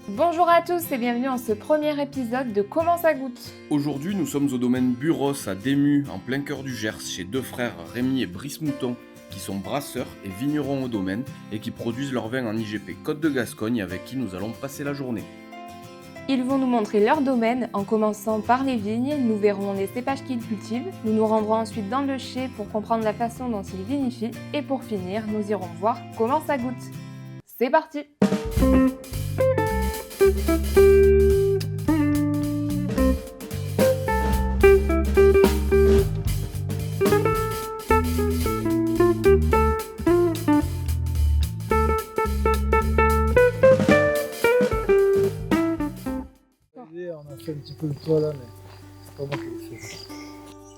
Bonjour à tous et bienvenue dans ce premier épisode de Comment ça goûte. Aujourd'hui, nous sommes au domaine Buros à Dému, en plein cœur du Gers, chez deux frères Rémi et Brice Mouton, qui sont brasseurs et vignerons au domaine et qui produisent leur vin en IGP Côte de Gascogne avec qui nous allons passer la journée. Ils vont nous montrer leur domaine en commençant par les vignes, nous verrons les cépages qu'ils cultivent, nous nous rendrons ensuite dans le chai pour comprendre la façon dont ils vinifient et pour finir, nous irons voir comment ça goûte. C'est parti! On a fait un petit peu le toit là, mais c'est pas moi qui l'ai fait.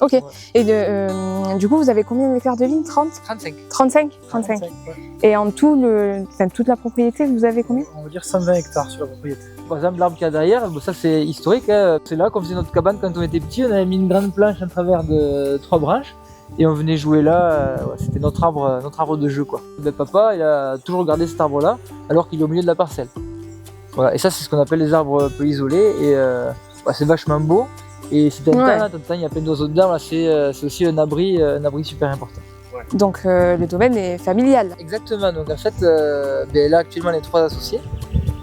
Ok, Ouais. et du coup vous avez combien d'hectares de vignes? 30? 35. 35? 35. Ouais. Et en tout, toute la propriété, vous avez combien? On va dire 120 hectares sur la propriété. Par exemple, l'arbre qu'il y a derrière, bon, ça c'est historique. Hein. C'est là qu'on faisait notre cabane quand on était petit. On avait mis une grande planche en travers de 3 branches et on venait jouer là. Ouais, c'était notre arbre de jeu, quoi. Ben, papa, il a toujours gardé cet arbre-là alors qu'il est au milieu de la parcelle. Voilà. Et ça, c'est ce qu'on appelle les arbres peu isolés. Et c'est vachement beau. Et c'est un temps, il y a plein d'oiseaux dedans. Là, c'est aussi un abri super important. Donc le domaine est familial. Exactement. Donc en fait, là actuellement, les 3 associés.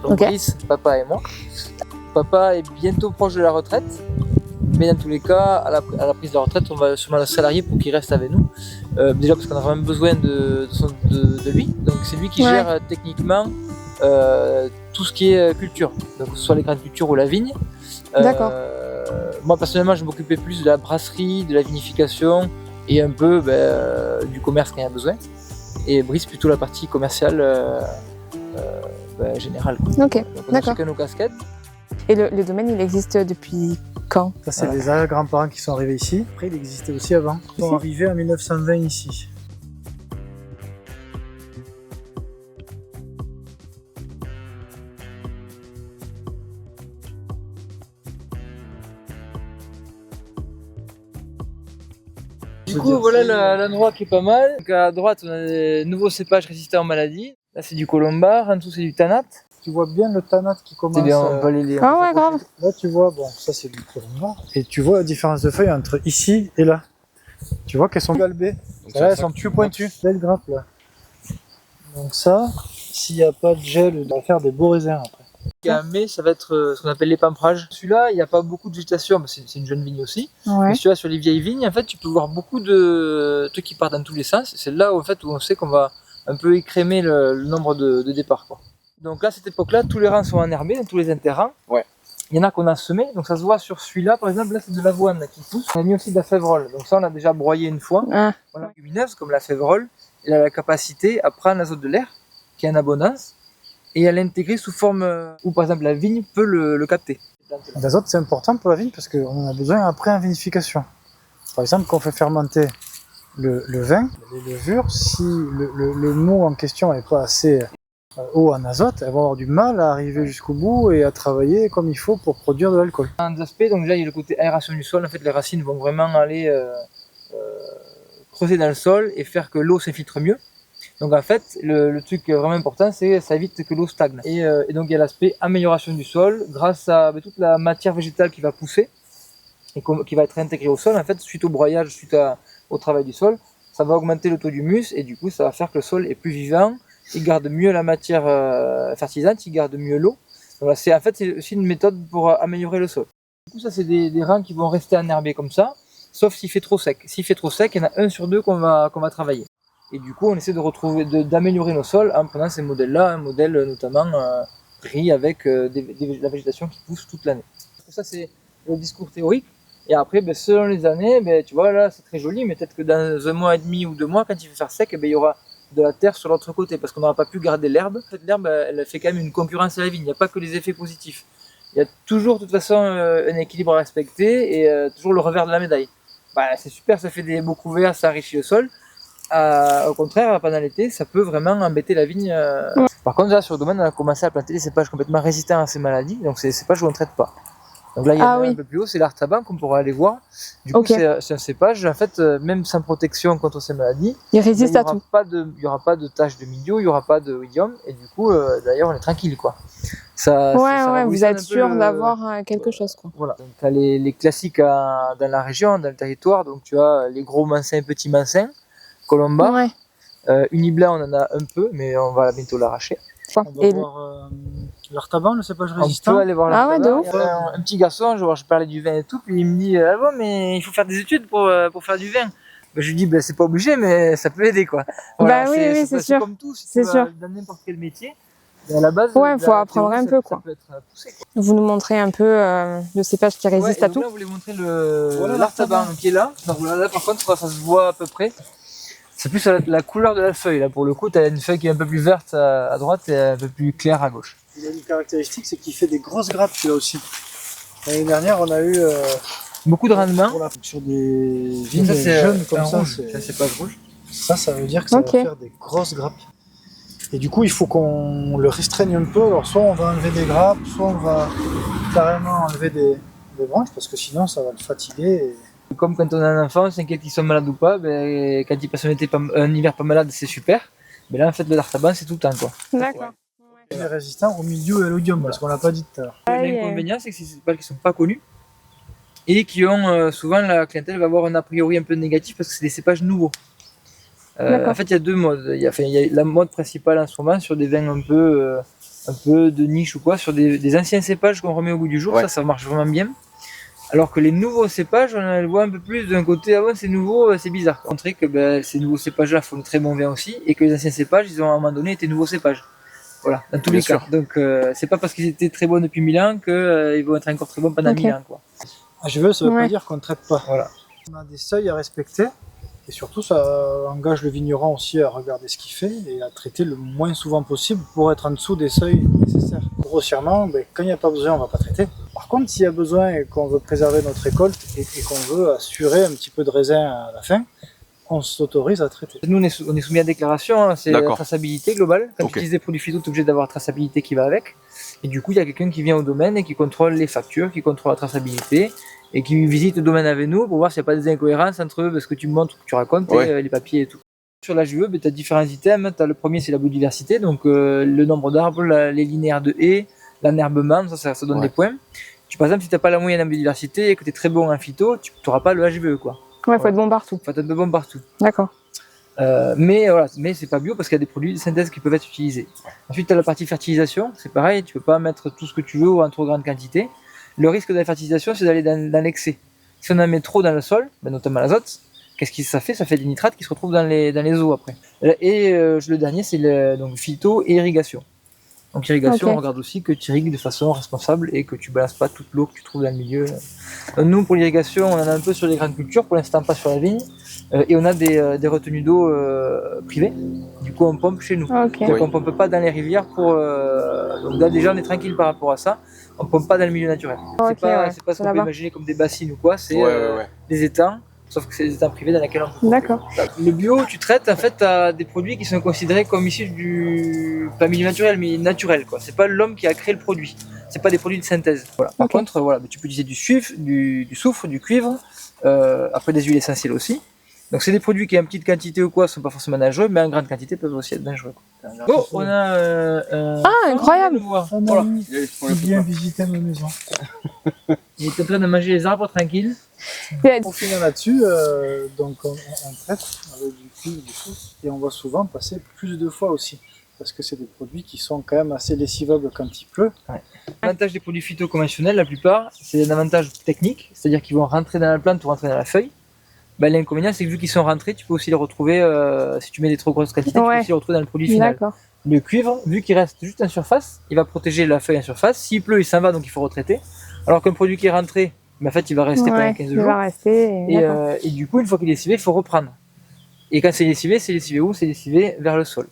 Donc Ok. Brice, papa et moi. Papa est bientôt proche de la retraite, mais dans tous les cas, à la prise de la retraite, on va sûrement le salarier pour qu'il reste avec nous. Déjà parce qu'on a vraiment besoin de lui. Donc c'est lui qui gère techniquement tout ce qui est culture, donc que ce soit les grandes cultures ou la vigne. D'accord. Moi personnellement, je m'occupais plus de la brasserie, de la vinification et un peu du commerce quand il y a besoin. Et Brice plutôt la partie commerciale générale. Quoi. Ok, donc on a d'accord. chacun nos casquettes. Et le domaine, il existe depuis quand? Ça, c'est les arrière-grands-parents qui sont arrivés ici. Après, il existait aussi avant. Ils sont arrivés en 1920 ici. Du coup, voilà l'endroit qui est pas mal. Donc à droite, on a des nouveaux cépages résistants aux maladies. Là, c'est du colombard. En dessous, c'est du tanat. Tu vois bien le tanat qui commence. C'est bien, on peut aller les. Ah ouais, grave. Là, tu vois, bon, ça c'est du colombard. Et tu vois la différence de feuilles entre ici et là. Tu vois qu'elles sont galbées. Là, elles sont plus pointues. Belle grappe là. Donc ça, s'il n'y a pas de gel, on va faire des beaux raisins après. Mais ça va être ce qu'on appelle l'épamprage. Celui-là, il n'y a pas beaucoup de végétation, mais c'est une jeune vigne aussi. Ouais. Mais celui-là, sur les vieilles vignes, en fait, tu peux voir beaucoup de trucs qui partent dans tous les sens. C'est là où on sait qu'on va un peu écrémer le nombre de départs, quoi. Donc là, à cette époque-là, tous les rangs sont enherbés, dans tous les interrangs. Ouais. Il y en a qu'on a semé, donc ça se voit sur celui-là, par exemple, là c'est de l'avoine qui pousse. On a mis aussi de la févrole, donc ça on a déjà broyé une fois. Ah. Voilà, lumineuse comme la févrole, elle a la capacité à prendre l'azote de l'air, qui est en abondance, et à l'intégrer sous forme où par exemple la vigne peut le capter. L'azote, c'est important pour la vigne parce qu'on en a besoin après en vinification. Par exemple, quand on fait fermenter le vin, les levures, si le mot en question n'est pas assez haut en azote, elles vont avoir du mal à arriver jusqu'au bout et à travailler comme il faut pour produire de l'alcool. Un des aspects, donc déjà il y a le côté aération du sol, en fait les racines vont vraiment aller creuser dans le sol et faire que l'eau s'infiltre mieux. Donc en fait, le truc vraiment important, c'est que ça évite que l'eau stagne. Et donc il y a l'aspect amélioration du sol, grâce à toute la matière végétale qui va pousser et qui va être intégrée au sol. En fait, suite au broyage, suite au travail du sol, ça va augmenter le taux d'humus et du coup, ça va faire que le sol est plus vivant, il garde mieux la matière fertilisante, il garde mieux l'eau. Donc c'est aussi une méthode pour améliorer le sol. Du coup, ça c'est des rangs qui vont rester enherbés comme ça, sauf s'il fait trop sec. S'il fait trop sec, il y en a 1 sur 2 qu'on va travailler. Et du coup, on essaie d'améliorer nos sols en prenant ces modèles-là, un modèle notamment gris avec de la végétation qui pousse toute l'année. Ça, c'est le discours théorique. Et après, selon les années, tu vois, là, c'est très joli, mais peut-être que dans 1 mois et demi ou 2 mois, quand il va faire sec, il y aura de la terre sur l'autre côté, parce qu'on n'aura pas pu garder l'herbe. Cette herbe, elle fait quand même une concurrence à la vigne, il n'y a pas que les effets positifs. Il y a toujours, de toute façon, un équilibre à respecter et toujours le revers de la médaille. C'est super, ça fait des beaux couverts, ça enrichit le sol. Au contraire, pendant l'été, ça peut vraiment embêter la vigne. Par contre, là, sur le domaine, on a commencé à planter des cépages complètement résistants à ces maladies, donc c'est des cépages où on ne traite pas. Donc là, il y en a Ah oui. un peu plus haut, c'est l'Artaban qu'on pourra aller voir. Du coup, Ok. c'est un cépage, en fait, même sans protection contre ces maladies, Il résiste à tout. il n'y aura pas de tache de mildiou, il n'y aura pas de oïdium, et du coup, d'ailleurs, on est tranquille, quoi. Ça Ouais, ça vous révolutionne êtes un peu sûr d'avoir quelque chose, quoi. Voilà. Donc, tu as les classiques dans la région, dans le territoire. Donc, tu as les gros mansins, petits mansins, colombar. Ouais. Uniblanc, on en a un peu, mais on va bientôt l'arracher. On va Et voir l'Artaban, le cépage On résistant. peut aller voir Ah ouais, l'Artaban. de ouf. Il y a un petit garçon, je parlais du vin et tout, puis il me dit ah bon, mais il faut faire des études pour faire du vin. Ben, je lui dis ben, c'est pas obligé, mais ça peut aider, quoi. Bah oui, oui, c'est sûr. comme tout, si C'est tu vas sûr. dans n'imprôle quel métier. À la base, Ouais, faut la apprendre théorie, un peu, ça quoi. peut être poussé, quoi. Vous nous montrez un peu le cépage qui résiste Ouais, à et donc tout. là, on voulait montrer Voilà l'Artaban qui est là. Donc là, par contre, ça se voit à peu près. C'est plus la couleur de la feuille, là, pour le coup. Tu as une feuille qui est un peu plus verte à droite et un peu plus claire à gauche. Il a une caractéristique, c'est qu'il fait des grosses grappes celui-là aussi. L'année dernière, on a eu Beaucoup de rendement. sur des vignes Ça, c'est jeunes comme un ça. rouge. Ça, c'est pas rouge. Ça veut dire que ça Ok. va faire des grosses grappes. Et du coup, il faut qu'on le restreigne un peu. Alors, soit on va enlever des grappes, soit on va carrément enlever des branches, parce que sinon, ça va le fatiguer. Comme quand on a un enfant, on s'inquiète qu'il soit malade ou pas. Ben, quand il passe un hiver pas malade, c'est super. Mais là, en fait, le Artaban, c'est tout le temps, quoi. D'accord. Il est résistant au milieu et à l'oïdium, parce qu'on l'a pas dit tout à l'heure. L'inconvénient, c'est que c'est des cépages qui sont pas connus et qui ont souvent la clientèle va avoir un a priori un peu négatif parce que c'est des cépages nouveaux. En fait, il y a deux modes. Il y a la mode principale en ce moment sur des vins un peu de niche ou quoi, sur des anciens cépages qu'on remet au goût du jour. Ouais. Ça marche vraiment bien. Alors que les nouveaux cépages, on le voit un peu plus d'un côté, ah ouais, c'est nouveau, c'est bizarre. Montrer que ben, ces nouveaux cépages-là font de très bons vins aussi et que les anciens cépages, ils ont à un moment donné été nouveaux cépages. Voilà, dans tous Bien les cas. sûr. Donc, c'est pas parce qu'ils étaient très bons depuis 1000 ans qu'ils vont être encore très bons pendant Ok. 1000 ans, quoi. HVE, ça veut Ouais. pas dire qu'on ne traite pas. Voilà. On a des seuils à respecter. Et surtout, ça engage le vigneron aussi à regarder ce qu'il fait et à traiter le moins souvent possible pour être en dessous des seuils nécessaires. Grossièrement, quand il n'y a pas besoin, on ne va pas traiter. Par contre, s'il y a besoin et qu'on veut préserver notre récolte et qu'on veut assurer un petit peu de raisin à la fin, on s'autorise à traiter. Nous, on est soumis à déclaration, hein, c'est la D'accord. traçabilité globale. Quand Ok. tu utilises des produits phyto, tu es obligé d'avoir la traçabilité qui va avec. Et du coup, il y a quelqu'un qui vient au domaine et qui contrôle les factures, qui contrôle la traçabilité et qui visite le domaine avec nous pour voir s'il n'y a pas des incohérences entre ce que tu montres, ce que tu racontes Ouais. et les papiers et tout. Sur la JE, tu as différents items. Le premier, c'est la biodiversité, donc le nombre d'arbres, les linéaires de haies, l'enherbement, ça donne Ouais. des points. Par exemple, si tu n'as pas la moyenne en biodiversité et que tu es très bon en phyto, tu n'auras pas le HVE, quoi. Ouais, faut être bon partout. Faut être un peu bon partout. D'accord. Mais voilà, mais c'est pas bio parce qu'il y a des produits de synthèse qui peuvent être utilisés. Ensuite, tu as la partie fertilisation, c'est pareil, tu peux pas mettre tout ce que tu veux ou en trop grande quantité. Le risque de la fertilisation, c'est d'aller dans l'excès. Si on en met trop dans le sol, notamment l'azote, qu'est-ce que ça fait? Ça fait des nitrates qui se retrouvent dans les eaux après. Et le dernier, c'est donc phyto et irrigation. Donc irrigation, Ok. on regarde aussi que tu irrigues de façon responsable et que tu balances pas toute l'eau que tu trouves dans le milieu. Nous, pour l'irrigation, on en a un peu sur les grandes cultures, pour l'instant pas sur la vigne. Et on a des retenues d'eau privées. Du coup, on pompe chez nous. Ok. Donc on pompe pas dans les rivières pour. Donc là, déjà, on est tranquille par rapport à ça. On pompe pas dans le milieu naturel. Ok, c'est pas, ouais, c'est pas ce c'est qu'on peut là-bas. imaginer comme des bassines ou quoi. C'est Ouais. des étangs. Sauf que c'est des étangs privés dans lesquels on peut pomper. D'accord. Le bio, tu traites en fait à des produits qui sont considérés comme issus du pas milieu naturel, mais naturel, quoi. C'est pas l'homme qui a créé le produit. C'est pas des produits de synthèse. Voilà. Par Ok. contre, voilà, tu peux utiliser du soufre, du cuivre, après des huiles essentielles aussi. Donc c'est des produits qui en petite quantité ou quoi sont pas forcément dangereux, mais en grande quantité peuvent aussi être dangereux, quoi. Oh, on a incroyable. Voilà. Il vient visiter ma maison. Il est en train de manger les arbres tranquille. Pour finir là-dessus, donc on traite avec du cuivre, du soufre, et on va souvent passer plus de fois aussi. Parce que c'est des produits qui sont quand même assez lessivables quand il pleut. L'avantage des produits phyto conventionnels, la plupart, c'est un avantage technique, c'est-à-dire qu'ils vont rentrer dans la plante ou rentrer dans la feuille. Ben, l'inconvénient, c'est que vu qu'ils sont rentrés, tu peux aussi les retrouver, si tu mets des trop grosses quantités, tu peux Ouais. aussi les retrouver dans le produit final. D'accord. Le cuivre, vu qu'il reste juste en surface, il va protéger la feuille en surface. S'il pleut, il s'en va, donc il faut retraiter. Alors qu'un produit qui est rentré, ben, en fait, il va rester pendant Ouais, 15 il jours. va rester. D'accord. Et du coup, une fois qu'il est lessivé, il faut reprendre. Et quand c'est lessivé où? C'est lessivé vers le sol.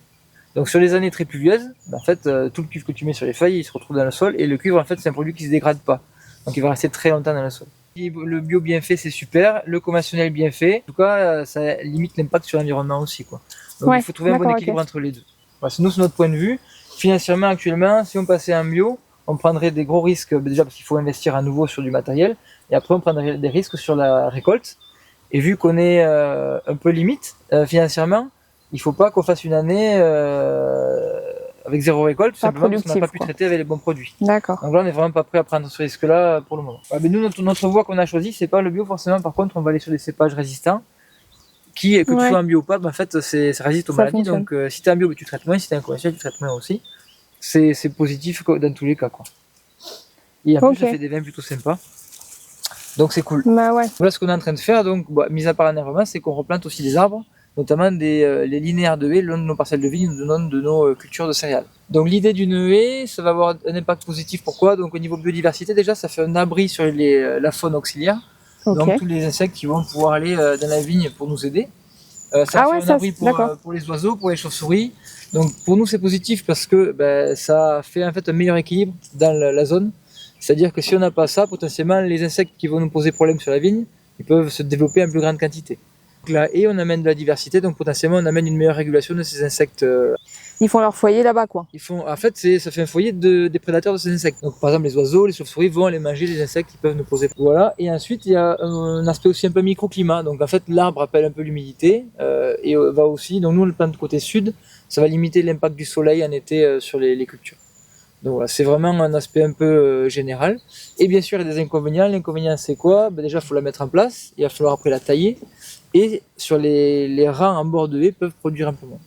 Donc sur les années très pluvieuses, ben, en fait, tout le cuivre que tu mets sur les feuilles, il se retrouve dans le sol. Et le cuivre, en fait, c'est un produit qui se dégrade pas. Donc il va rester très longtemps dans le sol. Et le bio bien fait, c'est super. Le conventionnel bien fait, en tout cas, ça limite l'impact sur l'environnement aussi, quoi. Donc Ouais, il faut trouver un bon d'accord, équilibre ok. entre les deux. Voilà, c'est notre point de vue. Financièrement, actuellement, si on passait en bio, on prendrait des gros risques, déjà parce qu'il faut investir à nouveau sur du matériel, et après on prendrait des risques sur la récolte. Et vu qu'on est un peu limite financièrement, il ne faut pas qu'on fasse une année avec zéro récolte, tout simplement parce qu'on n'a pas pu traiter avec les bons produits. D'accord. Donc là, on n'est vraiment pas prêt à prendre ce risque-là pour le moment. Mais nous, notre voie qu'on a choisie, c'est pas le bio forcément. Par contre, on va aller sur des cépages résistants, que tu sois en bio ou pas, en fait, ça résiste aux maladies. Fonctionne. Donc si tu es en bio, tu traites moins. Si tu es en conventionnel, tu traites moins aussi. C'est positif dans tous les cas, quoi. Et en plus, ça fait des vins plutôt sympas. Donc c'est cool. Bah ouais. Voilà ce qu'on est en train de faire. Donc, mis à part l'énervement, c'est qu'on replante aussi des arbres, notamment les linéaires de haies le long de nos parcelles de vigne, le long de nos cultures de céréales. Donc l'idée d'une haie, ça va avoir un impact positif. Pourquoi? Donc au niveau biodiversité, déjà, ça fait un abri sur la faune auxiliaire. Donc tous les insectes qui vont pouvoir aller dans la vigne pour nous aider. Ça fait un abri pour les oiseaux, pour les chauves-souris. Donc pour nous, c'est positif parce que ça fait en fait un meilleur équilibre dans la zone. C'est-à-dire que si on n'a pas ça, potentiellement, les insectes qui vont nous poser problème sur la vigne, ils peuvent se développer en plus grande quantité. Donc là, et on amène de la diversité, donc potentiellement, on amène une meilleure régulation de ces insectes. Ils font leur foyer là-bas, quoi. En fait, ça fait un foyer des prédateurs de ces insectes. Donc par exemple, les oiseaux, les chauves-souris vont aller manger les insectes qui peuvent nous poser. Voilà. Et ensuite, il y a un aspect aussi un peu microclimat. Donc en fait, l'arbre appelle un peu l'humidité et va aussi. Donc nous, on le plante côté sud, ça va limiter l'impact du soleil en été sur les cultures. Donc voilà, c'est vraiment un aspect un peu général. Et bien sûr, il y a des inconvénients. L'inconvénient, c'est quoi? Déjà, il faut la mettre en place. Il va falloir après la tailler. Et sur les rangs en bord de haie peuvent produire un peu moins.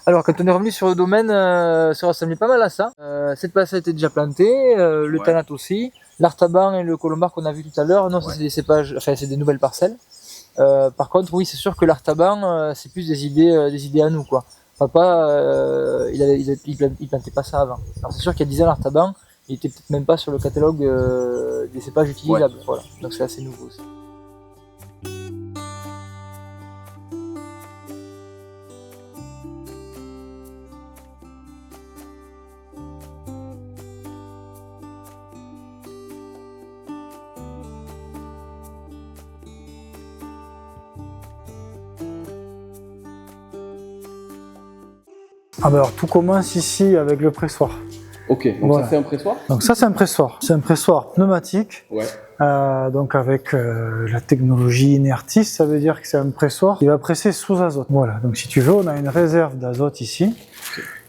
Alors, quand on est revenu sur le domaine, ça ressemblait pas mal à ça. Cette place a été déjà plantée, le tanat aussi. L'artaban et le colombard qu'on a vu tout à l'heure, non, ça c'est des cépages, enfin c'est des nouvelles parcelles. Par contre, oui, c'est sûr que l'artaban, c'est plus des idées à nous, quoi. Papa, il plantait pas ça avant. Alors c'est sûr qu'il y a 10 ans, l'artaban, il était peut-être même pas sur le catalogue des cépages utilisables. Voilà. Donc c'est assez nouveau aussi. Alors tout commence ici avec le pressoir. Ok, donc ça c'est un pressoir? Donc ça c'est un pressoir. C'est un pressoir pneumatique. Ouais. Donc avec la technologie Inertis, ça veut dire que c'est un pressoir qui va presser sous azote. Voilà, donc si tu veux, on a une réserve d'azote ici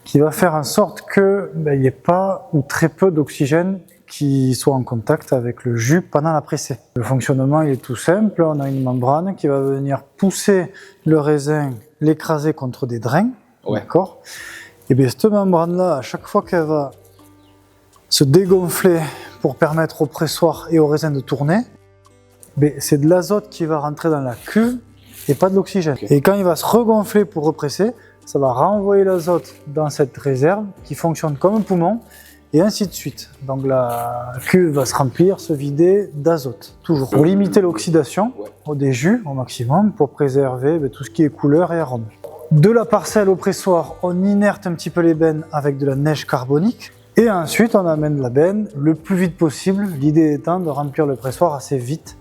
qui va faire en sorte que il n'y ait pas ou très peu d'oxygène qui soit en contact avec le jus pendant la pressée. Le fonctionnement il est tout simple, on a une membrane qui va venir pousser le raisin, l'écraser contre des drains. D'accord. Et bien cette membrane-là, à chaque fois qu'elle va se dégonfler pour permettre au pressoir et au raisin de tourner, c'est de l'azote qui va rentrer dans la cuve et pas de l'oxygène. Et quand il va se regonfler pour represser, ça va renvoyer l'azote dans cette réserve qui fonctionne comme un poumon et ainsi de suite. Donc la cuve va se remplir, se vider d'azote, toujours. Pour limiter l'oxydation des jus au maximum, pour préserver tout ce qui est couleur et arôme. De la parcelle au pressoir, on inerte un petit peu les bennes avec de la neige carbonique. Et ensuite, on amène la benne le plus vite possible. L'idée étant de remplir le pressoir assez vite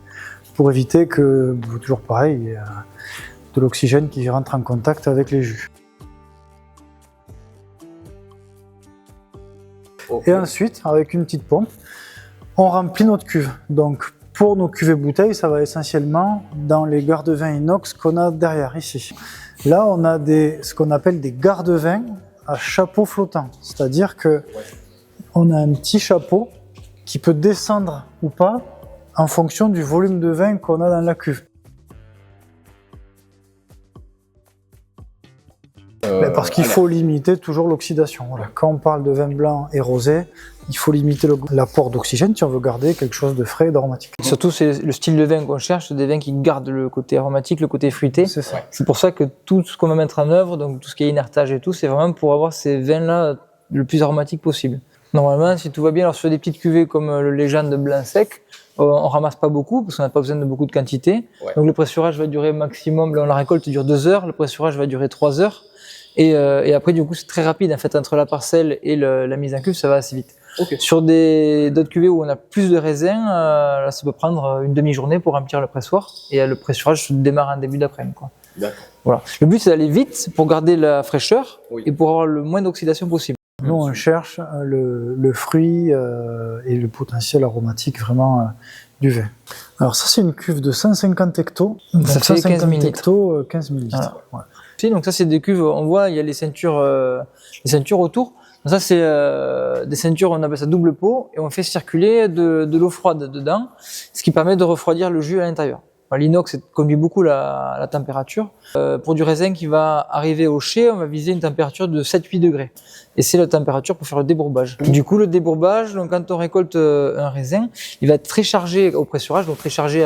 pour éviter que, toujours pareil, il y ait de l'oxygène qui rentre en contact avec les jus. Et ensuite, avec une petite pompe, on remplit notre cuve. Donc, pour nos cuvées bouteilles, ça va essentiellement dans les garde-vins inox qu'on a derrière, ici. Là, on a ce qu'on appelle des garde-vins à chapeau flottant. C'est-à-dire que on a un petit chapeau qui peut descendre ou pas en fonction du volume de vin qu'on a dans la cuve. Parce qu'il faut limiter toujours l'oxydation. Voilà. Quand on parle de vin blanc et rosé, il faut limiter l'apport d'oxygène si on veut garder quelque chose de frais et d'aromatique. Surtout, c'est le style de vin qu'on cherche, des vins qui gardent le côté aromatique, le côté fruité. C'est ça. C'est pour ça que tout ce qu'on va mettre en œuvre, donc tout ce qui est inertage et tout, c'est vraiment pour avoir ces vins-là le plus aromatique possible. Normalement, si tout va bien, alors sur des petites cuvées comme le Légende blanc sec, on ramasse pas beaucoup parce qu'on n'a pas besoin de beaucoup de quantité. Donc le pressurage va durer maximum, là, la récolte dure 2 heures, le pressurage va durer 3 heures. Et après, du coup, c'est très rapide. En fait, entre la parcelle et la mise en cuve, ça va assez vite. Sur d'autres cuvées où on a plus de raisins, là, ça peut prendre une demi-journée pour remplir le pressoir. Et le pressurage se démarre en début d'après-midi, quoi. Voilà. Le but, c'est d'aller vite pour garder la fraîcheur et pour avoir le moins d'oxydation possible. Nous, on cherche le fruit et le potentiel aromatique vraiment du vin. Alors ça, c'est une cuve de 150 hectos. Donc Ça fait 15 000 litres. hectos, 15 000 litres. Voilà. Donc ça, c'est des cuves, on voit, il y a les ceintures autour. Donc ça, c'est des ceintures, on appelle ça double pot, et on fait circuler de l'eau froide dedans, ce qui permet de refroidir le jus à l'intérieur. L'inox conduit beaucoup la température. Pour du raisin qui va arriver au chai, on va viser une température de 7-8 degrés. Et c'est la température pour faire le débourbage. Du coup, le débourbage, donc quand on récolte un raisin, il va être très chargé au pressurage, donc très chargé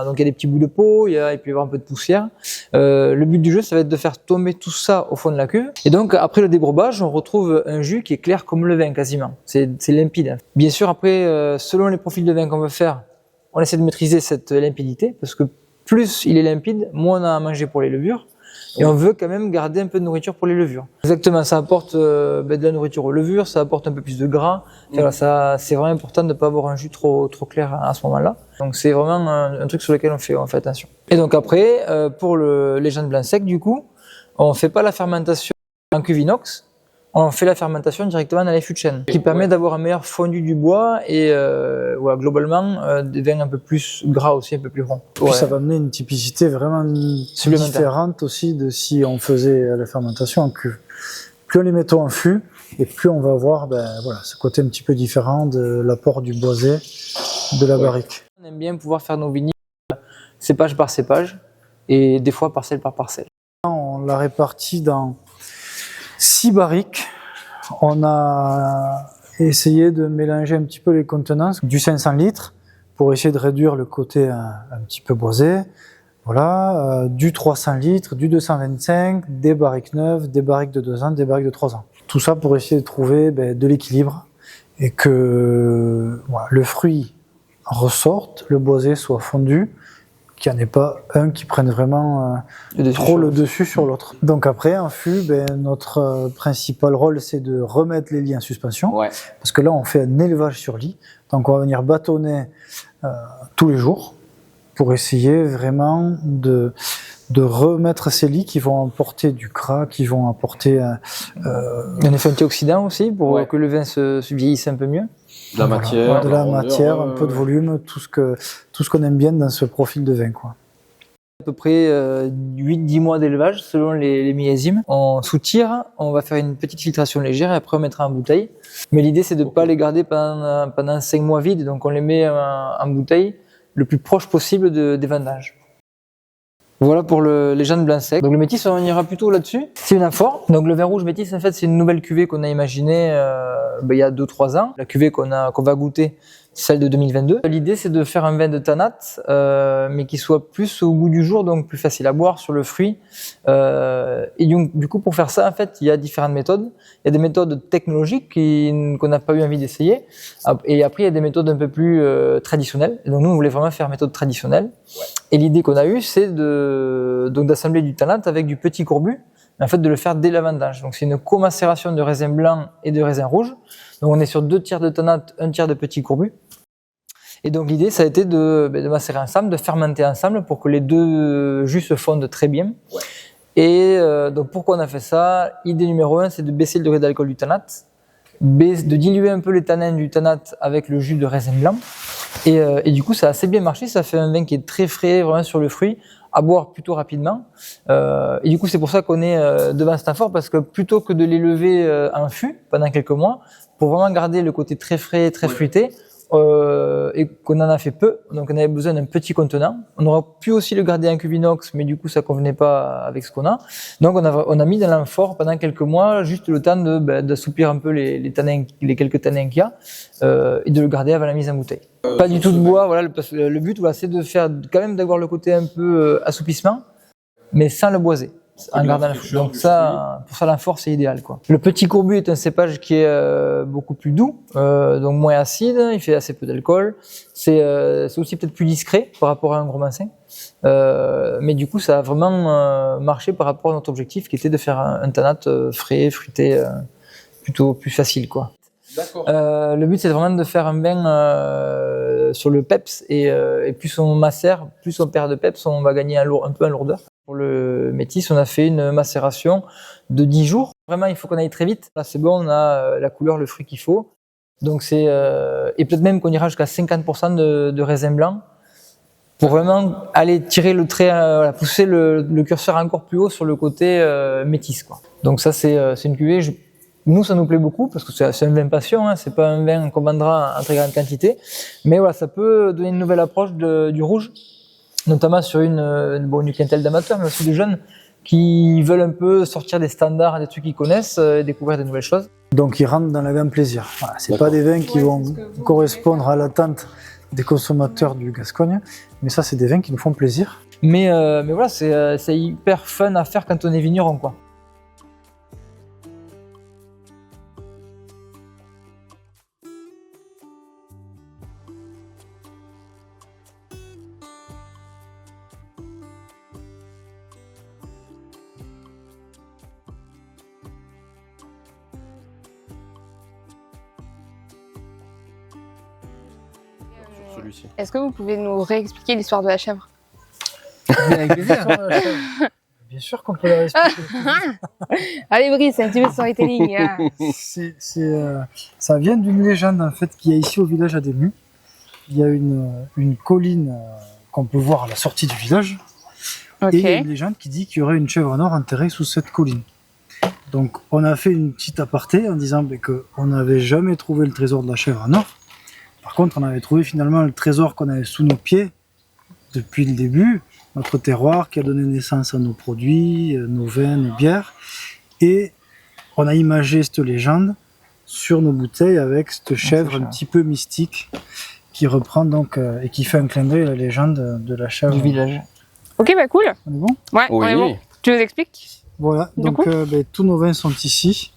donc il y a des petits bouts de peau, il peut y avoir un peu de poussière. Le but du jeu, ça va être de faire tomber tout ça au fond de la cuve. Et donc, après le débourbage, on retrouve un jus qui est clair comme le vin, quasiment. C'est limpide. Bien sûr, après, selon les profils de vin qu'on veut faire, on essaie de maîtriser cette limpidité, parce que plus il est limpide, moins on a à manger pour les levures, et on veut quand même garder un peu de nourriture pour les levures. Exactement, ça apporte de la nourriture aux levures, ça apporte un peu plus de gras. Voilà, c'est vraiment important de ne pas avoir un jus trop clair à ce moment-là. Donc c'est vraiment un truc sur lequel on fait attention. Et donc après, pour les gens de blanc sec, du coup, on fait pas la fermentation en cuve inox, on fait la fermentation directement dans les fûts de chêne, qui permet d'avoir un meilleur fondu du bois et globalement des vins un peu plus gras aussi, un peu plus ronds. Puis ça va amener une typicité vraiment différente aussi de si on faisait la fermentation en cuve. Plus on les met en fût, et plus on va avoir ce côté un petit peu différent de l'apport du boisé de la barrique. On aime bien pouvoir faire nos vignes cépage par cépage et des fois parcelle par parcelle. On l'a réparti dans 6 barriques. On a essayé de mélanger un petit peu les contenances, du 500 litres pour essayer de réduire le côté un petit peu boisé. Voilà, du 300 litres, du 225, des barriques neuves, des barriques de 2 ans, des barriques de 3 ans. Tout ça pour essayer de trouver de l'équilibre et que le fruit ressorte, le boisé soit fondu, qu'il n'y en ait pas un qui prenne vraiment le dessus sur l'autre. Donc après, en fût, notre principal rôle, c'est de remettre les lits en suspension, parce que là, on fait un élevage sur lit. Donc on va venir bâtonner tous les jours pour essayer vraiment de remettre ces lits qui vont apporter du gras, qui vont apporter un effet antioxydant aussi, pour que le vin se vieillisse un peu mieux. De la matière, un peu de volume, tout ce qu'on aime bien dans ce profil de vin, quoi. À peu près 8-10 mois d'élevage selon les millésimes. On soutire, on va faire une petite filtration légère et après on mettra en bouteille. Mais l'idée c'est de ne pas les garder pendant 5 mois vides, donc on les met en bouteille le plus proche possible des vendanges. Voilà pour les gens de blanc sec. Donc le métis, on ira plutôt là-dessus. C'est une amphore. Donc le vin rouge métis, en fait, c'est une nouvelle cuvée qu'on a imaginée il y a 2-3 ans. La cuvée qu'on va goûter, celle de 2022. L'idée, c'est de faire un vin de Tannat, mais qui soit plus au goût du jour, donc plus facile à boire sur le fruit. Et donc, du coup, pour faire ça, en fait, il y a différentes méthodes. Il y a des méthodes technologiques qu'on n'a pas eu envie d'essayer. Et après, il y a des méthodes un peu plus traditionnelles. Et donc nous, on voulait vraiment faire méthode traditionnelle. Et l'idée qu'on a eue, c'est d'assembler du Tannat avec du petit courbu, mais en fait de le faire dès la vendange. Donc c'est une co-macération de raisin blanc et de raisin rouge. Donc on est sur 2 tiers de Tannat, 1 tiers de petit courbu. Et donc l'idée, ça a été de macérer ensemble, de fermenter ensemble pour que les deux jus se fondent très bien. Et donc pourquoi on a fait ça? Idée numéro 1, c'est de baisser le degré d'alcool du Tannat, de diluer un peu les tanins du Tannat avec le jus de raisin blanc. Et du coup, ça a assez bien marché. Ça fait un vin qui est très frais, vraiment sur le fruit, à boire plutôt rapidement. Et du coup, c'est pour ça qu'on est devant cet amphore, parce que plutôt que de les lever en fût pendant quelques mois, pour vraiment garder le côté très frais, très fruité, et qu'on en a fait peu, donc on avait besoin d'un petit contenant. On aurait pu aussi le garder en cuve inox, mais du coup ça convenait pas avec ce qu'on a. Donc on a mis dans l'amphore pendant quelques mois, juste le temps d'assouplir un peu les tanins, les quelques tanins qu'il y a, et de le garder avant la mise en bouteille. Pas du tout de bois, voilà, le but c'est de faire quand même d'avoir le côté un peu assouplissement, mais sans le boiser. En gardant la fraîcheur. Donc ça, pour ça l'amphore c'est idéal, quoi. Le petit courbu est un cépage qui est beaucoup plus doux, donc moins acide, il fait assez peu d'alcool. C'est aussi peut-être plus discret par rapport à un gros massin, mais du coup ça a vraiment marché par rapport à notre objectif qui était de faire un Tannat frais, fruité, plutôt plus facile, quoi. D'accord. Le but c'est vraiment de faire un vin sur le peps et plus on macère, plus on perd de peps, on va gagner un peu en lourdeur. Pour métis, on a fait une macération de 10 jours. Vraiment, il faut qu'on aille très vite. Là, c'est bon, on a la couleur, le fruit qu'il faut. Donc c'est et peut-être même qu'on ira jusqu'à 50% de raisin blanc pour vraiment aller tirer le trait, pousser le curseur encore plus haut sur le côté métis, quoi. Donc ça, c'est une cuvée. Nous, ça nous plaît beaucoup parce que c'est un vin passion, hein, c'est pas un vin qu'on vendra en très grande quantité, mais voilà, ça peut donner une nouvelle approche du rouge, notamment sur une clientèle d'amateurs, mais aussi de jeunes qui veulent un peu sortir des standards, des trucs qu'ils connaissent, et découvrir de nouvelles choses. Donc ils rentrent dans la gamme plaisir. Voilà, c'est pas des vins qui vont correspondre à l'attente des consommateurs du Gascogne, mais ça, c'est des vins qui nous font plaisir. Mais voilà, c'est hyper fun à faire quand on est vigneron, quoi. Celui-ci. Est-ce que vous pouvez nous réexpliquer l'histoire de la chèvre? Avec plaisir. Bien sûr qu'on peut la expliquer. Allez Brice, un petit peu de storytelling. Ça vient d'une légende en fait qu'il y a ici au village à Desmus. Il y a une colline qu'on peut voir à la sortie du village. Ok. Et il y a une légende qui dit qu'il y aurait une chèvre noire enterrée sous cette colline. Donc on a fait une petite aparté en disant qu'on n'avait jamais trouvé le trésor de la chèvre noire. Par contre, on avait trouvé finalement le trésor qu'on avait sous nos pieds depuis le début, notre terroir qui a donné naissance à nos produits, nos vins, nos bières. Et on a imagé cette légende sur nos bouteilles avec cette chèvre un petit peu mystique qui reprend donc et qui fait un clin d'œil à la légende de la chèvre Du village. Ok, bah cool. On est bon ? Ouais, on est bon. Tu nous expliques? Voilà, Du donc coup tous nos vins sont ici.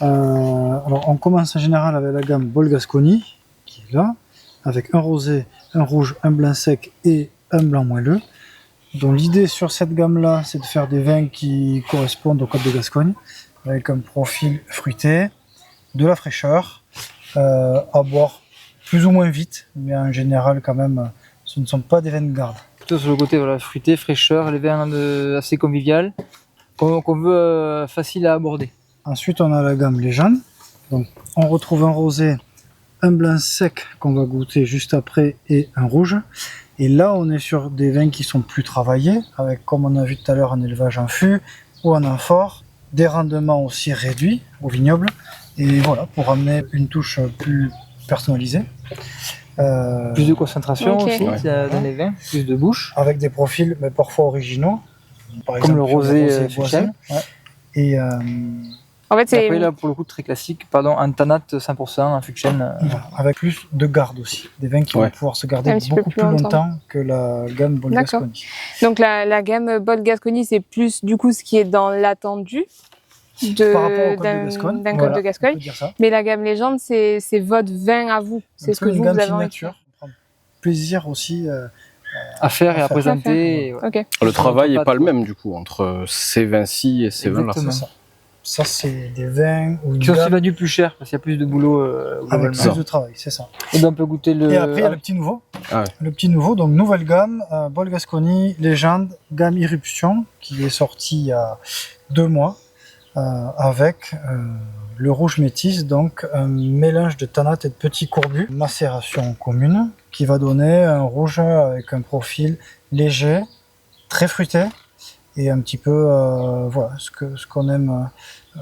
Alors on commence en général avec la gamme Bols Gascony, qui est là, avec un rosé, un rouge, un blanc sec et un blanc moelleux. Donc l'idée sur cette gamme-là, c'est de faire des vins qui correspondent aux Côtes de Gascogne, avec un profil fruité, de la fraîcheur, à boire plus ou moins vite, mais en général quand même, ce ne sont pas des vins de garde. Plutôt sur le côté voilà, fruité, fraîcheur, les vins assez convivial, qu'on veut facile à aborder. Ensuite, on a la gamme Légende. Donc, on retrouve un rosé, un blanc sec qu'on va goûter juste après et un rouge. Et là, on est sur des vins qui sont plus travaillés, avec, comme on a vu tout à l'heure, un élevage en fût ou en amphore, des rendements aussi réduits au vignoble. Et voilà, pour amener une touche plus personnalisée. Plus de concentration Ok. aussi dans les vins, plus de bouche. Avec des profils mais parfois originaux. Par Comme le exemple, rosé boisé. Ouais. Et En fait, Et c'est. après là pour le coup très classique, un tanat 100% en fût de chêne. voilà, avec plus de garde aussi. Des vins qui vont pouvoir se garder Un petit peu beaucoup plus plus longtemps. longtemps que la gamme Bols D'accord. Gascony. Donc la gamme Bols Gascony, c'est plus du coup ce qui est dans l'attendu Par rapport au Côte de Gascogne. d'un Voilà, Côte de on Gascogne. peut dire ça. Mais la gamme Légende, c'est votre vin à vous. C'est Donc, ce que une vous gamme avez envie de signature. faire. On prend plaisir aussi. À faire et à À faire. présenter. et ouais. Ok. Le travail Pas n'est pas de- le même du coup entre ces vins-ci et ces vins-là. Exactement. C'est ça. Ça, c'est des vins ou une Qui ont aussi gamme vendu plus cher parce qu'il y a plus de boulot avec globalement. plus de travail, c'est ça. Et donc on peut goûter le. Et après, il y a le petit nouveau. Ah ouais. Le petit nouveau, donc nouvelle gamme, Bols Gascony, Légende, gamme Irruption, qui est sortie il y a 2 mois, avec le rouge métis, donc un mélange de tanat et de petits courbus, macération commune, qui va donner un rouge avec un profil léger, très fruité, et un petit peu, voilà, ce qu'on aime,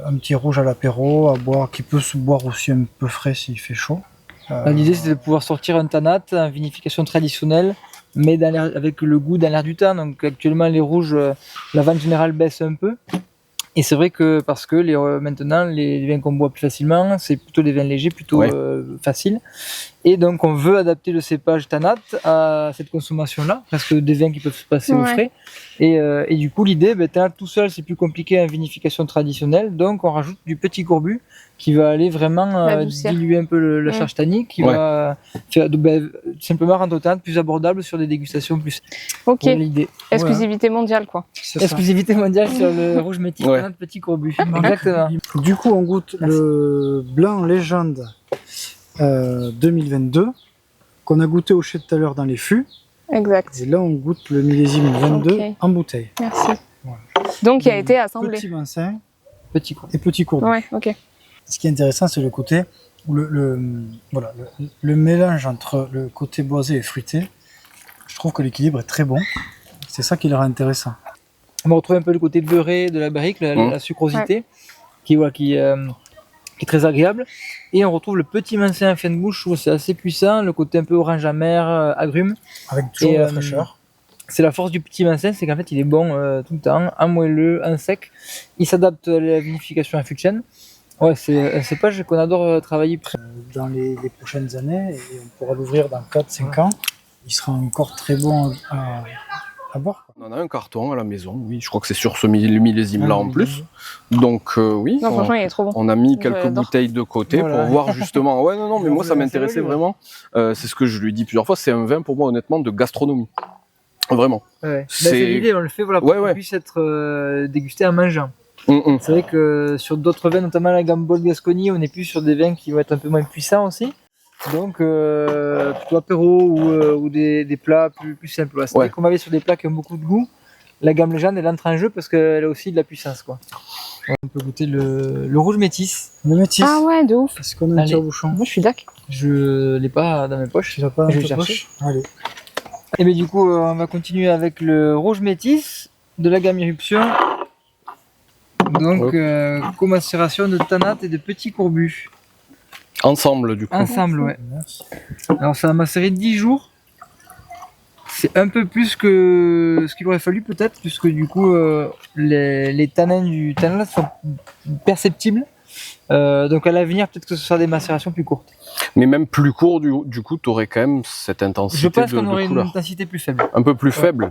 un petit rouge à l'apéro, à boire, qui peut se boire aussi un peu frais s'il fait chaud. L'idée c'était de pouvoir sortir un tanat, en vinification traditionnelle, mais avec le goût dans l'air du temps. Donc actuellement les rouges, la vente générale baisse un peu. Et c'est vrai que parce que maintenant les vins qu'on boit plus facilement, c'est plutôt des vins légers, plutôt faciles. Et donc on veut adapter le cépage tanat à cette consommation-là, parce que des vins qui peuvent se passer au frais. Et du coup l'idée, tanat tout seul c'est plus compliqué en vinification traditionnelle, donc on rajoute du petit courbu qui va aller vraiment Adoucir. diluer un peu la charge tannique, qui va faire simplement rendre le tanat plus abordable sur des dégustations plus. Ok. Voilà l'idée. Exclusivité mondiale, quoi. C'est ça. Exclusivité mondiale sur le rouge métis, Ouais. tanat petit courbu. Exactement. Du coup, on goûte le blanc Légende 2022 qu'on a goûté au chai tout à l'heure dans les fûts. Exact. Et là, on goûte le millésime 22 Ok. en bouteille. Merci. Donc, il a été assemblé. Petit Vincent Petit quoi. et petit courbe. Ouais, ok. Ce qui est intéressant, c'est le côté où le mélange entre le côté boisé et fruité. Je trouve que l'équilibre est très bon. C'est ça qui le rend intéressant. On va retrouver un peu le côté beurré de la barrique, la sucrosité, qui est très agréable. Et on retrouve le petit Vincent à fin de bouche, je trouve que c'est assez puissant, le côté un peu orange amer, agrume. Avec toujours Et, la fraîcheur. C'est la force du petit Vincent, c'est qu'en fait il est bon tout le temps, un moelleux, un sec. Il s'adapte à la vinification à fût de chêne. Ouais, c'est un cépage qu'on adore travailler. Dans les prochaines années, et on pourra l'ouvrir dans 4-5 ans, il sera encore très bon à boire. On en a un carton à la maison, oui, je crois que c'est sur ce millésime-là en plus. Donc oui, Non, franchement, il est trop bon. on a mis quelques J'adore. bouteilles de côté Voilà. pour voir justement. Ouais, non, mais moi ça m'intéressait C'est vrai, vraiment. C'est ce que je lui dis plusieurs fois, c'est un vin pour moi honnêtement de gastronomie. Vraiment. Ouais. C'est- C'est l'idée, on le fait voilà, pour Ouais, qu'il ouais. puisse être dégusté en mangeant. Mm. C'est vrai que sur d'autres vins, notamment la gamme Bold Gascogne, on est plus sur des vins qui vont être un peu moins puissants aussi. Donc, plutôt apéro ou des plats plus simples. Ouais. C'est vrai qu'on va aller sur des plats qui ont beaucoup de goût. La gamme Légende, elle entre en jeu parce qu'elle a aussi de la puissance, quoi. On peut goûter le rouge métis. Le métis. Ah ouais, de ouf. Parce qu'on a un Allez. tire-bouchon. Moi, je suis d'accord. Je l'ai pas dans mes poches. Tu l'as pas dans Je vais ta chercher. poche. Allez. Et bien du coup, on va continuer avec le rouge métis de la gamme Irruption. Donc, co-macération de tanat et de petits courbus. Ensemble du coup. Ensemble, ouais. Merci. Alors, ça a macéré 10 jours. C'est un peu plus que ce qu'il aurait fallu peut-être, puisque du coup, les tanins du tanat sont perceptibles. Donc à l'avenir, peut-être que ce sera des macérations plus courtes. Mais même plus court du coup, tu aurais quand même cette intensité Je pense de qu'on aurait une couleur. intensité plus faible. Un peu plus faible.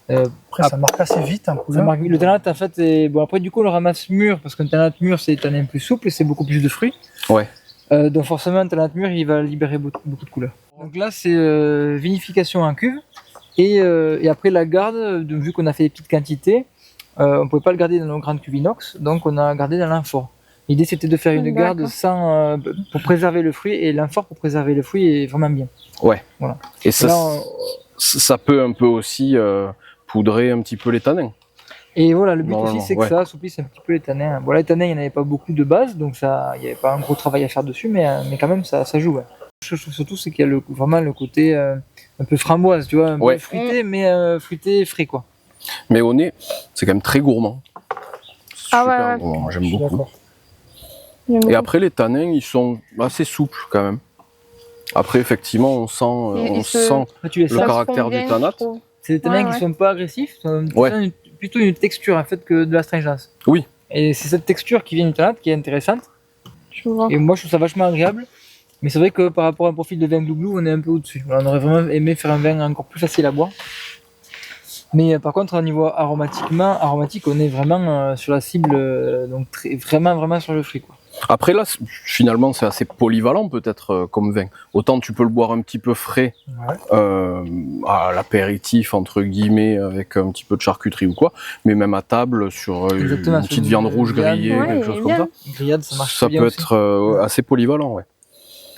Après, ça marque assez vite en Ça couleur. marque- Le tanat, en fait, bon, après, du coup, on le ramasse mûr, parce qu'un tanat mûr, c'est des tanins plus souples et c'est beaucoup plus de fruits. Ouais. Donc, forcément, un tanat mûr, il va libérer beaucoup de couleurs. Donc là, c'est vinification en cuve. Et après, la garde, vu qu'on a fait des petites quantités, on ne pouvait pas le garder dans nos grandes cuves inox, donc on a gardé dans l'amphore. L'idée, c'était de faire une garde D'accord. sans, pour préserver le fruit, et l'amphore pour préserver le fruit est vraiment bien. Ouais. Voilà. Et ça, Là, ça peut un peu aussi poudrer un petit peu les tanins. Et voilà, le but Normalement, aussi, c'est que ouais. ça assouplisse un petit peu les tanins. Bon, les tanins, il n'y en avait pas beaucoup de base, donc ça, il n'y avait pas un gros travail à faire dessus, mais quand même, ça joue. Ouais. Je trouve surtout, c'est qu'il y a vraiment le côté un peu framboise, tu vois, un Ouais. peu fruité, mais fruité frais, quoi. Mais au nez, c'est quand même très gourmand. Ah Super ouais, ouais. gourmand, moi, Je j'aime suis beaucoup. d'accord. J'aime Et beaucoup. après, les tanins, ils sont assez souples quand même. Après, effectivement, on sent, Ils se- sent Après, tu les le sens, caractère fond bien, du tanat. je trouve. c'est des tanins Ouais, qui sont pas agressifs, sont Ouais. plutôt une texture, en fait, que de l'astringence. Oui. Et c'est cette texture qui vient du tanat qui est intéressante. Je vois. Et moi, je trouve ça vachement agréable. Mais c'est vrai que par rapport à un profil de vin glouglou, on est un peu au-dessus. Voilà, on aurait vraiment aimé faire un vin encore plus facile à boire. Mais par contre, au niveau aromatique, on est vraiment sur la cible, donc vraiment sur le fruit, quoi. Après là, finalement, c'est assez polyvalent peut-être comme vin. Autant tu peux le boire un petit peu frais Ouais. à l'apéritif entre guillemets avec un petit peu de charcuterie ou quoi, mais même à table sur Exactement, une sur petite une viande rouge viande. grillée, Ouais, quelque chose comme bien. ça. Grillade, ça marche Ça très bien peut aussi. être assez polyvalent, ouais.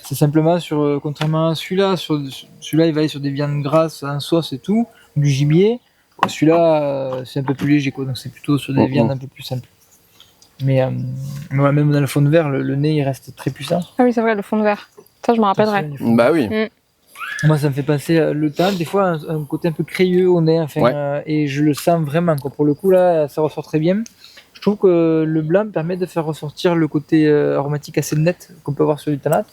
C'est simplement contrairement à celui-là, celui-là il va aller sur des viandes grasses, en sauce et tout, du gibier. Celui-là, c'est un peu plus léger, quoi. Donc c'est plutôt sur des viandes un peu plus simples. Mais ouais, même dans le fond de verre, le nez il reste très puissant. Ah oui, c'est vrai, le fond de verre. Ça, je me rappellerai. Bah oui. Moi, ça me fait penser le tanat, des fois, un côté un peu crayeux au nez, enfin, Ouais. et je le sens vraiment, quoi. Pour le coup, là, ça ressort très bien. Je trouve que le blanc permet de faire ressortir le côté aromatique assez net qu'on peut avoir sur du tanat.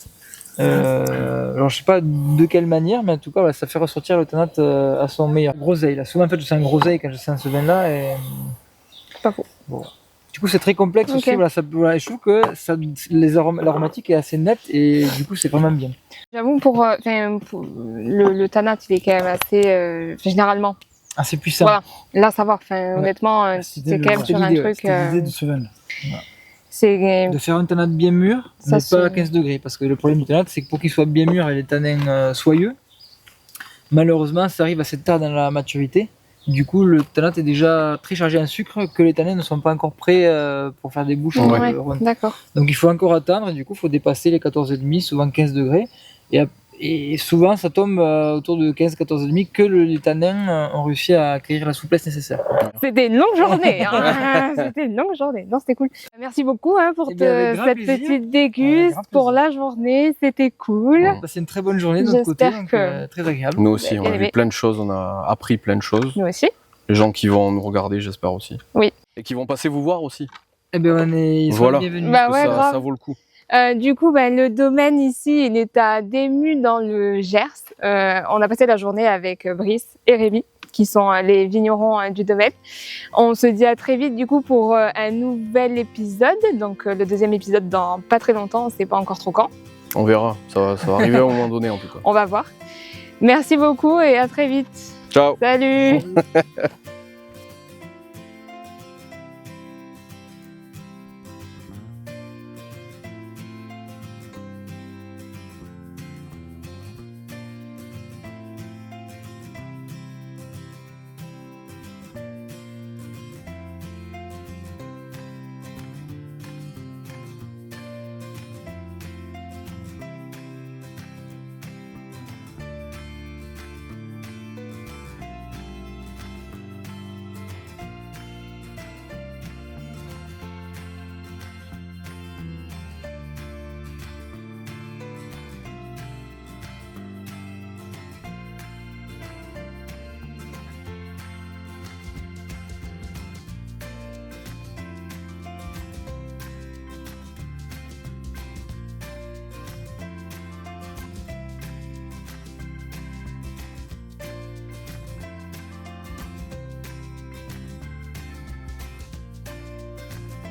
Alors, je sais pas de quelle manière, mais en tout cas, voilà, ça fait ressortir le tanat à son meilleur. Groseille, là. Souvent, en fait, je sens groseille quand je sens ce vin-là. Et... Pas faux. Bon. Du coup, c'est très complexe Ok. aussi. Voilà, voilà, et je trouve que l'aromatique est assez net et du coup, c'est vraiment bien. J'avoue, pour le tanat, il est quand même assez. Généralement. Assez puissant. Voilà. Là, ça va. Honnêtement, C'était c'est le- quand même sur un l'idée, ouais, truc. C'était l'idée de ce vin. C'est. De faire un tanat bien mûr, Ça, mais c'est- pas à 15 degrés. Parce que le problème du tanat, c'est que pour qu'il soit bien mûr et les tanins soyeux, malheureusement, ça arrive assez tard dans la maturité. Du coup, le tanat est déjà très chargé en sucre, que les tanins ne sont pas encore prêts pour faire des bouches Ouais, rondes. d'accord. Donc il faut encore attendre, et du coup, il faut dépasser les 14,5, souvent 15 degrés. Et Et souvent, ça tombe autour de 15-14,5 que les tanins ont réussi à acquérir la souplesse nécessaire. C'était une longue journée. Hein. C'était une longue journée. Non, c'était cool. Merci beaucoup hein, pour Eh bien, avec grand cette plaisir. petite déguste, grand pour plaisir. la journée. C'était cool. Bon. C'est une très bonne journée de notre côté, J'espère donc, que- très agréable. Nous aussi, Bien on a aimé. vu plein de choses, on a appris plein de choses. Nous aussi. Les gens qui vont nous regarder, j'espère aussi. Oui. Et qui vont passer vous voir aussi. Eh bien, ils sont Voilà. les bienvenus. Bah ouais, ça, grave. ça vaut le coup. Du coup, le domaine ici, il est à Dému dans le Gers. On a passé la journée avec Brice et Rémi, qui sont les vignerons du domaine. On se dit à très vite du coup pour un nouvel épisode. Donc le deuxième épisode dans pas très longtemps, on sait pas encore trop quand. On verra, ça va arriver à un moment donné en tout cas. On va voir. Merci beaucoup et à très vite. Ciao. Salut.